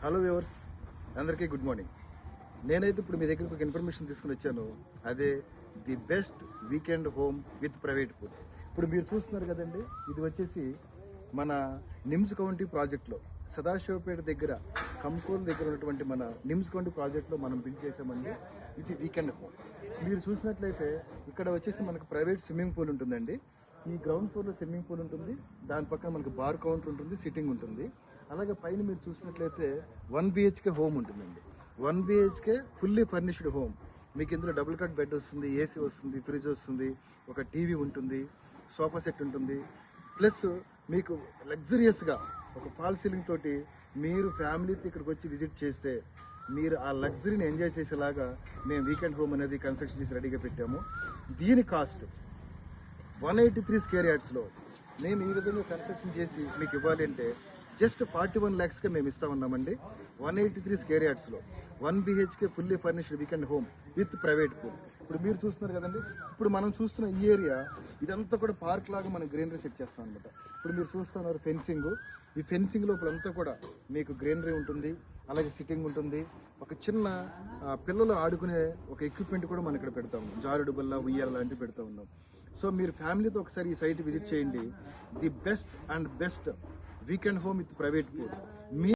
Hello viewers, అందరికీ good morning. నేనైతే ఇప్పుడు మీ దగ్గరకు ఒక ఇన్ఫర్మేషన్ తీసుకుని వచ్చాను. అదే the best weekend home with private pool. ఇప్పుడు మీరు చూస్తున్నారు కదండి, ఇది వచ్చేసి మన నిమ్స్ కౌంటీ ప్రాజెక్ట్లో సదాశివపేట దగ్గర కంకోల్ దగ్గర ఉన్నటువంటి మన నిమ్స్ కౌంటీ ప్రాజెక్ట్లో మనం బిల్డ్ చేసామండి. ఇది వీకెండ్ హోమ్. మీరు చూసినట్లయితే ఇక్కడ వచ్చేసి మనకు ప్రైవేట్ స్విమ్మింగ్ పూల్ ఉంటుందండి. ఈ గ్రౌండ్ ఫ్లోర్లో స్విమ్మింగ్ పూల్ ఉంటుంది, దాని పక్కన మనకు బార్ కౌంటర్ ఉంటుంది, సిట్టింగ్ ఉంటుంది. అలాగే పైన మీరు చూసినట్లయితే 1 BHK హోమ్ ఉంటుందండి. 1 BHK ఫుల్లీ ఫర్నిష్డ్ హోమ్. మీకు ఇందులో డబుల్ కట్ బెడ్ వస్తుంది, ఏసీ వస్తుంది, ఫ్రిడ్జ్ వస్తుంది, ఒక టీవీ ఉంటుంది, సోఫా సెట్ ఉంటుంది. ప్లస్ మీకు లగ్జరియస్గా ఒక ఫాల్ సీలింగ్ తోటి మీరు ఫ్యామిలీతో ఇక్కడికి వచ్చి విజిట్ చేస్తే మీరు ఆ లగ్జరీని ఎంజాయ్ చేసేలాగా మేము వీకెండ్ హోమ్ అనేది కన్స్ట్రక్షన్ చేసి రెడీగా పెట్టాము. దీని కాస్ట్ 183 స్క్వేర్ యార్డ్స్లో మేము ఈ విధంగా కన్స్ట్రక్షన్ చేసి మీకు ఇవ్వాలి అంటే జస్ట్ 41 lakhsకే మేము ఇస్తా ఉన్నామండి. 183 స్క్వేర్ యార్డ్స్లో 1 BHK fully furnished weekend home with private pool. ఇప్పుడు మీరు చూస్తున్నారు కదండి, ఇప్పుడు మనం చూస్తున్న ఈ ఏరియా ఇదంతా కూడా పార్క్ లాగా మనం గ్రీనరీ సెట్ చేస్తాం అనమాట. ఇప్పుడు మీరు చూస్తున్నారు ఫెన్సింగ్. ఈ ఫెన్సింగ్ లోపలంతా కూడా మీకు గ్రీనరీ ఉంటుంది, అలాగే సిట్టింగ్ ఉంటుంది. ఒక చిన్న పిల్లలు ఆడుకునే ఒక ఎక్విప్మెంట్ కూడా మనం ఇక్కడ పెడతా ఉన్నాం, జారుడు బల్ల, ఉయ్యాల లాంటివి పెడతా ఉన్నాం. సో మీరు ఫ్యామిలీతో ఒకసారి ఈ సైట్ విజిట్ చేయండి. The best weekend home with private pool.